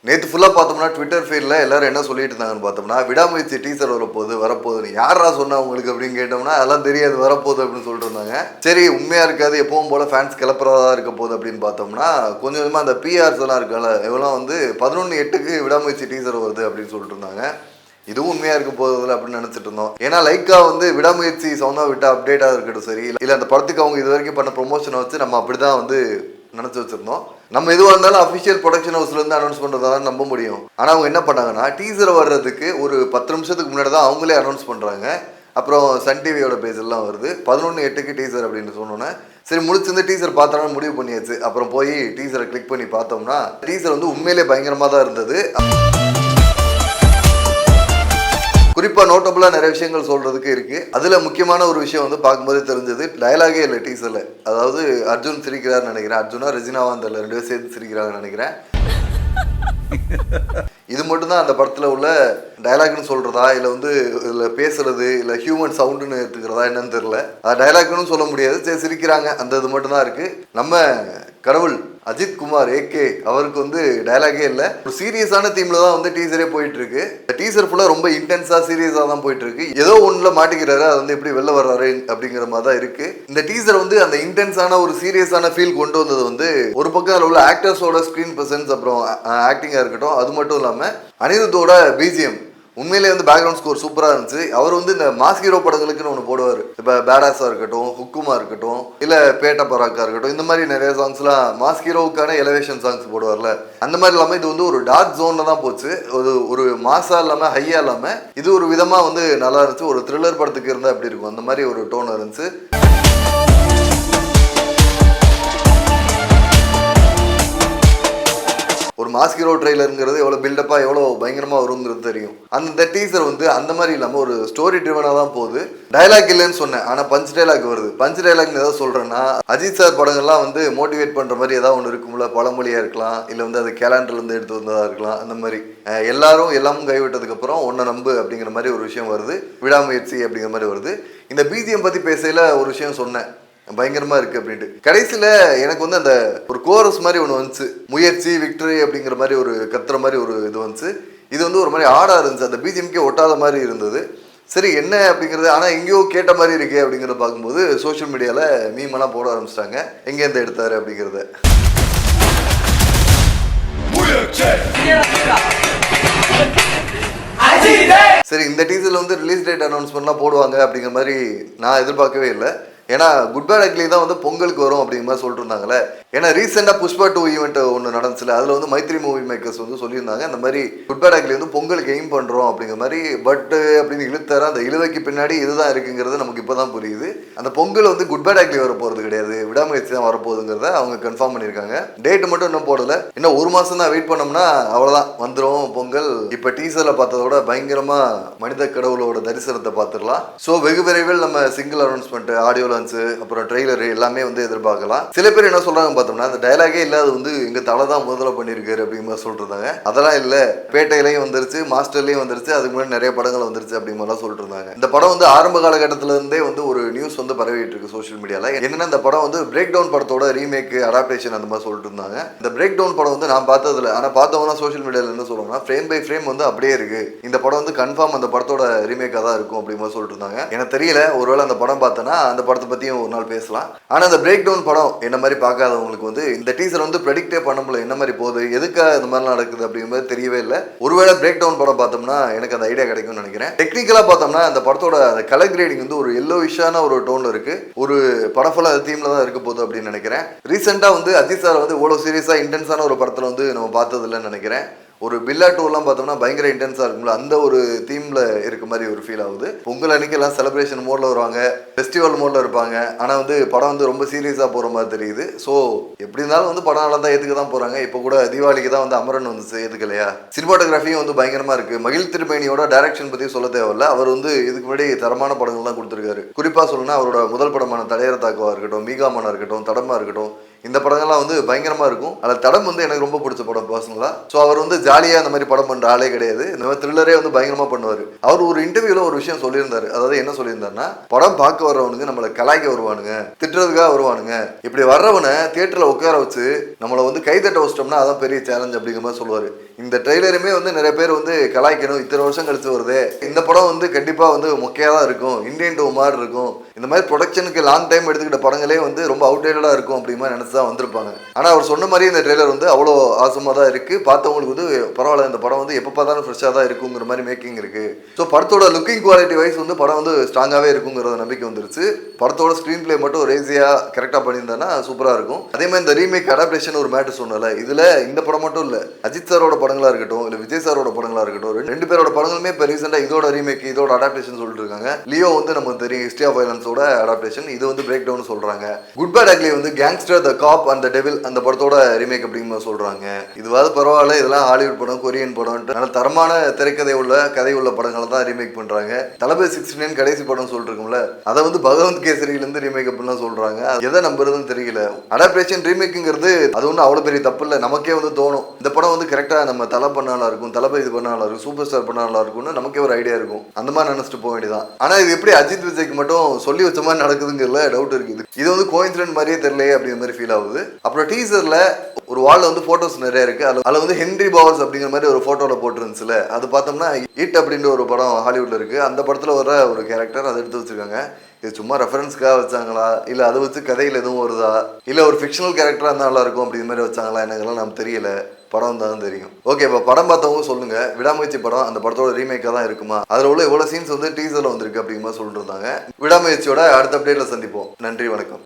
நேற்று ஃபுல்லாக பார்த்தோம்னா ட்விட்டர் ஃபீல்டில் எல்லாரும் என்ன சொல்லிட்டு இருந்தாங்கன்னு பார்த்தோம்னா விடாமுயற்சி டீசர் வரப்போகுதுன்னு யாரா சொன்னா உங்களுக்கு அப்படின்னு கேட்டோம்னா அதெல்லாம் தெரியாது வரப்போகுது அப்படின்னு சொல்லிட்டு இருந்தாங்க. சரி உண்மையாக இருக்காது எப்பவும் போல் ஃபேன்ஸ் கிளப்புறதா இருக்க போகுது அப்படின்னு பார்த்தோம்னா கொஞ்சம் கொஞ்சமாக அந்த பிஆர்ஸ் எல்லாம் இருக்குல்ல இவெல்லாம் வந்து 11/8க்கு விடாமுயற்சி டீசர் வருது அப்படின்னு சொல்லிட்டு இருந்தாங்க. இதுவும் உண்மையாக இருக்க போகுதில்ல அப்படின்னு நினச்சிட்டு இருந்தோம். ஏன்னா லைக்கா வந்து விடாமுயற்சி சவுண்டா விட்டு அப்டேட்டாக இருக்கட்டும் சரி இல்லை அந்த படத்துக்கு அவங்க இது வரைக்கும் பண்ண ப்ரொமோஷனை வச்சு நம்ம அப்படி தான் வந்து நினச்சி வச்சுருந்தோம். நம்ம எதுவாக இருந்தாலும் அஃபிஷியல் ப்ரொடக்ஷன் ஹவுஸ்லேருந்து அனௌன்ஸ் பண்ணுறதா நம்ப முடியும். ஆனால் அவங்க என்ன பண்ணாங்கன்னா டீசர் வர்றதுக்கு ஒரு 10 நிமிஷத்துக்கு முன்னாடி தான் அவங்களே அனௌன்ஸ் பண்ணுறாங்க. அப்புறம் சன் டிவியோட பேஜெல்லாம் வருது 11/8க்கு டீசர் அப்படின்னு சொன்னோன்னே சரி முடிச்சிருந்து டீசர் பார்த்தோன்னா முடிவு பண்ணியாச்சு. அப்புறம் போய் டீசரை கிளிக் பண்ணி பார்த்தோம்னா டீசர் வந்து உண்மையிலே பயங்கரமாக தான் இருந்தது. குறிப்பாக நோட்டபுளாக நிறைய விஷயங்கள் சொல்கிறதுக்கு இருக்குது. அதில் முக்கியமான ஒரு விஷயம் வந்து பார்க்கும்போதே தெரிஞ்சது டயலாகே இல்லை டீசரில். அதாவது அர்ஜுன் சிரிக்கிறாருன்னு நினைக்கிறேன். அர்ஜுனா ரெஜினாவா அந்த 2 பேரும் சேர்த்து சிரிக்கிறாங்கன்னு நினைக்கிறேன். இது மட்டும்தான் அந்த படத்தில் உள்ள டயலாக்னு சொல்கிறதா இல்லை வந்து இதில் பேசுறது இல்லை ஹியூமன் சவுண்டுன்னு எடுத்துக்கிறதா என்னன்னு தெரில. அது டயலாக்னு சொல்ல முடியாது. சரி சிரிக்கிறாங்க அந்த இது மட்டும்தான் இருக்குது. நம்ம கடவுள் அஜித் குமார் ஏகே அவருக்கு வந்து டயலாகே இல்லை. ஒரு சீரியஸான தீம்ல தான் வந்து டீசரே போயிட்டு இருக்கு. டீசர் ஃபுல்லாக ரொம்ப இன்டென்ஸாக சீரியஸாக தான் போயிட்டு இருக்கு. ஏதோ ஒன்றுல மாட்டிக்கிறாரு அது வந்து எப்படி வெளில வர்றாரு அப்படிங்கிற மாதிரி தான் இருக்கு. இந்த டீசர் வந்து அந்த இன்டென்ஸான ஒரு சீரியஸான ஃபீல் கொண்டு வந்தது வந்து ஒரு பக்கம் அதில் உள்ள ஆக்டர்ஸோட ஸ்க்ரீன் ப்ரெசன்ஸ் அப்புறம் ஆக்டிங்காக இருக்கட்டும். அது மட்டும் இல்லாமல் அனிருத்தோட பிஜிஎம் உண்மையிலே வந்து பேக்ரவுண்ட் ஸ்கோர் சூப்பராக இருந்துச்சு. அவர் வந்து இந்த மாஸ் ஹீரோ படங்களுக்குன்னு ஒன்று போடுவார். இப்போ பேடாஸாக இருக்கட்டும் ஹுக்குமா இருக்கட்டும் இல்லை பேட்ட பராக்கா இருக்கட்டும் இந்த மாதிரி நிறைய சாங்ஸ்லாம் மாஸ் ஹீரோவுக்கான எலவேஷன் சாங்ஸ் போடுவார்ல அந்த மாதிரி இல்லாமல் இது வந்து ஒரு டார்க் ஜோனில் தான் போச்சு. ஒரு மாஸாக இல்லாமல் ஹையாக இல்லாமல் இது ஒரு விதமாக வந்து நல்லா இருந்துச்சு. ஒரு த்ரில்லர் படத்துக்கு இருந்தால் எப்படி இருக்கும் அந்த மாதிரி ஒரு டோன் இருந்துச்சு. ஒரு மாஸ் ஹீரோ ட்ரெய்லருங்கிறது எவ்வளோ பில்டப்பாக எவ்வளோ பயங்கரமாக வருங்கிறது தெரியும். அந்த டீசர் வந்து அந்த மாதிரி இல்லாமல் ஒரு ஸ்டோரி ட்ரிவனாக தான் போகுது. டைலாக் இல்லைன்னு சொன்னேன் ஆனால் பஞ்ச் டைலாக் வருது. பஞ்ச் டைலாக்னு ஏதாவது சொல்கிறேன்னா அஜித் சார் படங்கள்லாம் வந்து மோட்டிவேட் பண்ணுற மாதிரி ஏதாவது ஒன்று இருக்கும்ல. பழமொழியாக இருக்கலாம் இல்லை வந்து அது கேலண்டர்லேருந்து எடுத்து வந்ததாக இருக்கலாம். அந்த மாதிரி எல்லாமும் கைவிட்டதுக்கப்புறம் ஒன்றை நம்பு அப்படிங்கிற மாதிரி ஒரு விஷயம் வருது. விடாமுயற்சி அப்படிங்கிற மாதிரி வருது. இந்த பிஜிஎம் பற்றி பேசையில் ஒரு விஷயம் சொன்னேன் பயங்கரமாக இருக்குது அப்படின்ட்டு. கடைசியில் எனக்கு வந்து அந்த ஒரு கோரஸ் மாதிரி ஒன்று வந்துச்சு. முயற்சி விக்டரி அப்படிங்கிற மாதிரி ஒரு கத்துற மாதிரி ஒரு இது வந்துச்சு. இது வந்து ஒரு மாதிரி ஆடாக இருந்துச்சு. அந்த பிஜிஎம்கே ஒட்டாத மாதிரி இருந்தது. சரி என்ன அப்படிங்கிறது ஆனால் எங்கேயோ கேட்ட மாதிரி இருக்கே அப்படிங்கிறத பார்க்கும்போது சோஷியல் மீடியாவில் மீமெல்லாம் போட ஆரம்பிச்சிட்டாங்க எங்கேருந்து எடுத்தாரு அப்படிங்கிறத. சரி இந்த டீசரில் வந்து ரிலீஸ் டேட் அனௌன்ஸ்மெண்ட்லாம் போடுவாங்க அப்படிங்கிற மாதிரி நான் எதிர்பார்க்கவே இல்லை. ஏன்னா குட் பேட் அக்லி தான் வந்து பொங்கலுக்கு வரும் அப்படிங்கிற மாதிரி சொல்லிட்டு இருந்தாங்களே. ஏன்னா ரீசெண்டாக புஷ்பா 2 ஈவெண்ட் ஒன்று நடந்துச்சுல அதில் வந்து மைத்ரி மூவி மேக்கர்ஸ் வந்து சொல்லியிருந்தாங்க இந்த மாதிரி குட் பேட் அக்லி வந்து பொங்கலுக்கு எய்ம் பண்ணுறோம் அப்படிங்கிற மாதிரி. பட் அப்படின்னு இழுத்தார அந்த இழுவைக்கு பின்னாடி இதுதான் இருக்குங்கிறது நமக்கு இப்போ தான் புரியுது. அந்த பொங்கல் வந்து குட் பேட் அக்லி வரப்போகிறது கிடையாது விடாமுயற்சி தான் வரப்போகுதுங்கிறத அவங்க கன்ஃபார்ம் பண்ணியிருக்காங்க. டேட்டு மட்டும் இன்னும் போடலை. இன்னும் ஒரு மாதம் தான் வெயிட் பண்ணோம்னா அவ்வளோதான் வந்துடும் பொங்கல். இப்போ டீசரில் பார்த்ததோட பயங்கரமாக மனித கடவுளோட தரிசனத்தை பார்த்துடலாம். ஸோ வெகு விரைவில் நம்ம சிங்கிள் அனௌன்ஸ்மெண்ட் ஆடியோ அப்புறம் ட்ரெய்லர் எல்லாமே வந்து எதிர்பார்க்கலாம். சில பேர் என்ன சொல்றாங்க பார்த்தோம்னா அந்த டயலாகே இல்லாத வந்து எங்க தலை தான் முதல்ல பண்ணியிருக்காரு அப்படிங்கிற மாதிரி சொல்றாங்க. அதெல்லாம் இல்லை பேட்டையிலையும் வந்துருச்சு மாஸ்டர்லையும் வந்துருச்சு அதுக்கு முன்னாடி நிறைய படங்கள் வந்துருச்சு அப்படிங்கிற மாதிரிலாம் சொல்லிட்டு இருந்தாங்க. இந்த படம் வந்து ஆரம்ப காலகட்டத்தில இருந்தே வந்து ஒரு நியூஸ் வந்து பரவிட்டு இருக்கு சோஷியல் மீடியால. என்னன்னா இந்த படம் வந்து பிரேக் டவுன் படத்தோட ரீமேக் அடாப்டேஷன் அந்த மாதிரி சொல்லிட்டு இருந்தாங்க. இந்த பிரேக் டவுன் படம் வந்து நான் பார்த்ததில்ல. ஆனால் பார்த்தவங்க சோஷியல் மீடியால என்ன சொல்லுவாங்கன்னா ஃப்ரேம் பை ஃப்ரேம் வந்து அப்படியே இருக்கு. இந்த படம் வந்து கன்ஃபார்ம் அந்த படத்தோட ரீமேக்காக தான் இருக்கும் அப்படிங்கிற மாதிரி சொல்லிட்டு இருந்தாங்க. எனக்கு தெரியல ஒருவேளை அந்த படம் பார்த்தேன்னா அந்த படத்தை பற்றியும் ஒரு நாள் பேசலாம். ஆனால் இந்த பிரேக் டவுன் படம் என்ன மாதிரி பார்க்காதவங்களுக்கு வந்து இந்த டீசர் வந்து ப்ரெடிக்டே பண்ண முடியல என்ன மாதிரி போகுது எதுக்காக இந்த மாதிரிலாம் நடக்குது அப்படிங்கிற தெரியவே இல்லை. ஒருவேளை பிரேக் டவுன் படம் பார்த்தோம்னா எனக்கு அந்த ஐடியா கிடைக்கும்னு நினைக்கிறேன். டெக்னிக்கலாக பார்த்தோம்னா அந்த படத்தோட கலர் கிரேடிங் வந்து ஒரு எல்லோவிஷான ஒரு டோன்ல இருக்கு. ஒரு படம் ஃபுல்லாக தீம்ல தான் இருக்க போகுது அப்படின்னு நினைக்கிறேன். ரீசெண்டாக வந்து அஜித் சார் வந்து இவ்வளோ சீரியஸாக இன்டென்ஸான ஒரு படத்தில் வந்து நம்ம பார்த்ததில்லைன்னு நினைக்கிறேன். ஒரு பில்லா டூர்லாம் பார்த்தோம்னா பயங்கர இன்டென்ஸாக இருக்கும்ல அந்த ஒரு தீமில் இருக்க மாதிரி ஒரு ஃபீல் ஆகுது. பொங்கல் அன்னைக்கு எல்லாம் செலிப்ரேஷன் மோடில் வருவாங்க ஃபெஸ்டிவல் மோடில் இருப்பாங்க. ஆனால் வந்து படம் வந்து ரொம்ப சீரியஸாக போகிற மாதிரி தெரியுது. ஸோ எப்படி இருந்தாலும் வந்து படம் நல்லா தான் ஏற்றுக்க தான் போகிறாங்க. இப்போ கூட தீபாவளிக்கு தான் வந்து அமரன் வந்து ஏற்றுக்கலையா. சினிமாட்டோகிராஃபியும் வந்து பயங்கரமாக இருக்குது. மகிழ் திருமேனியோட டைரக்ஷன் பற்றி சொல்ல தேவையில்ல. அவர் வந்து இதுக்கு முன்னாடி தரமான படங்கள் தான் கொடுத்துருக்காரு. குறிப்பாக சொல்லணும்னா அவரோட முதல் படமான தடையற தாக்குவா இருக்கட்டும் மீகாமனா இருக்கட்டும் தடமாக இருக்கட்டும் இந்த படங்கள்லாம் வந்து பயங்கரமாக இருக்கும். அதில் தடம் வந்து எனக்கு ரொம்ப பிடிச்ச படம் பர்சனலாக. ஸோ அவர் வந்து ஜாலியாக அந்த மாதிரி படம் பண்ணுற ஆளே கிடையாது. இந்த மாதிரி த்ரில்லரே வந்து பயங்கரமாக பண்ணுவார். அவர் ஒரு இன்டர்வியூவில் ஒரு விஷயம் சொல்லியிருந்தாரு. அதாவது என்ன சொல்லியிருந்தாருன்னா படம் பார்க்க வர்றவனுங்க நம்மளை கலாய்க்க வருவானுங்க திட்டுறதுக்காக வருவானுங்க. இப்படி வர்றவனை தியேட்டரில் உட்கார வச்சு நம்மளை வந்து கைதட்ட வச்சிட்டோம்னா அதான் பெரிய சேலஞ்ச் அப்படிங்கிற மாதிரி சொல்லுவார். இந்த ட்ரெய்லருமே வந்து நிறைய பேர் வந்து கலாய்க்கணும், இத்தனை வருஷம் கழிச்சு வருது, இந்த படம் வந்து கண்டிப்பாக வந்து மொக்கையாக தான் இருக்கும், இந்தியன் டூ மாதிரி இருக்கும், இந்த மாதிரி ப்ரொடக்ஷனுக்கு லாங் டைம் எடுத்துக்கிட்ட படங்களே வந்து ரொம்ப அவுடேட்டடாக இருக்கும் அப்படிமா நினச்சி தான் வந்திருப்பாங்க. ஆனால் அவர் சொன்ன மாதிரி இந்த ட்ரெய்லர் வந்து அவ்வளோ ஆசமாக தான் இருக்குது. பார்த்தவங்களுக்கு வந்து பரவாயில்ல, இந்த படம் வந்து எப்போ பார்த்தாலும் ஃப்ரெஷ்ஷாக தான் இருக்குங்கிற மாதிரி மேக்கிங் இருக்குது. ஸோ படத்தோட லுக்கிங் குவாலிட்டி வைஸ் வந்து படம் வந்து ஸ்ட்ராங்காகவே இருக்குங்கிற நம்பிக்கை வந்துருச்சு. படத்தோட ஸ்க்ரீன் பிளே மட்டும் ரேசியாக கரெக்டாக பண்ணியிருந்தானா சூப்பராக இருக்கும். அதே மாதிரி இந்த ரீமேக் அடாப்டேஷன் ஒரு மேட்டர் சொன்னல, இதில் இந்த படம் மட்டும் இல்லை, அஜித் சாரோட படங்களாக இருக்கட்டும், இல்லை விஜய் சாரோட படங்களாக இருக்கட்டும், ரெண்டு பேரோட படங்களுமே இப்போ ரீசெண்டாக இதோட ரீமேக், இதோட அடாப்டேஷன் சொல்லிட்டு இருக்காங்க. லியோ வந்து நமக்கு தெரியும் ஹிஸ்ட்ரி ஆஃப் வயலன்ஸோட அடாப்டேஷன், இது வந்து பிரேக் டவுன் சொல்கிறாங்க. குட் பேட் அக்லி வந்து gangster the cop and the devil அந்த படத்தோட ரீமேக் அப்படிங்கிற சொல்கிறாங்க. இதுவாது பரவாயில்ல, இதெல்லாம் ஹாலிவுட் படம், கொரியன் படம், நல்ல தரமான திரைக்கதை உள்ள கதை உள்ள படங்களை தான் ரீமேக் பண்ணுறாங்க. தளபதி 69 கடைசி படம் சொல்லிட்டு இருக்கோம்ல, அதை வந்து பகவந்த் கேசரியிலேருந்து ரீமேக் அப்படின்லாம் சொல்கிறாங்க. எதை நம்புறதுன்னு தெரியல. அடாப்டேஷன் ரீமேக்குங்கிறது அது ஒன்றும் அவ்வளோ பெரிய தப்பு இல்லை, நமக்கே வந்து தோணும் இந்த படம் வந்து கரெக்டாக நம்ம தலை பண்ணாலும் இருக்கும், தளபதி இது பண்ணாலும் இருக்கும், சூப்பர் ஸ்டார் பண்ணாலும் இருக்கும்னு நமக்கே ஒரு ஐடியா இருக்கும். அந்த மாதிரி நினச்சிட்டு போக வேண்டியதான். ஆனால் இது எப்படி அஜித் விஜய்க்கு மட்டும் சொல்லி வச்ச மாதிரி நடக்குதுங்கிறதுல டவுட் இருக்குது. இது வந்து கோயின்சிடென்ட் மாதிரியே தெரியலையே அப்படிங்கிற மாதிரி ஃபீல் ஆகுது. அப்புறம் டீசரில் ஒரு வால்ல வந்து போட்டோஸ் நிறைய இருக்கு. அதில் வந்து ஹென்ரி பவர்ஸ் அப்படிங்கிற மாதிரி ஒரு போட்டோவில் போட்டுருந்துச்சுல, அது பார்த்தோம்னா ஈட் அப்படின்ற ஒரு படம் ஹாலிவுட்ல இருக்கு, அந்த படத்தில் வர ஒரு கேரக்டர் அதை எடுத்து வச்சிருக்காங்க. இது சும்மா ரெஃபரன்ஸ்க்காக வச்சாங்களா, இல்லை அதை வச்சு கதையில் எதுவும் வருதா, இல்லை ஒரு ஃபிக்ஷனல் கேரக்டராக இருந்தால் நல்லா இருக்கும் அப்படிங்கிற மாதிரி வச்சாங்களா, என்னங்கெல்லாம் நமக்கு தெரியல. படம் தான் தெரியும். ஓகே, இப்போ படம் பார்த்தவங்க சொல்லுங்க, விடாமுயற்சி படம் அந்த படத்தோட ரீமேக்காக தான் இருக்குமா, அதில் உள்ள எவ்வளோ சீன்ஸ் வந்து டீசரில் வந்திருக்கு அப்படிங்கிற மாதிரி சொல்லிட்டு இருந்தாங்க. விடாமுயற்சியோட அடுத்த அப்டேட்டில் சந்திப்போம். நன்றி, வணக்கம்.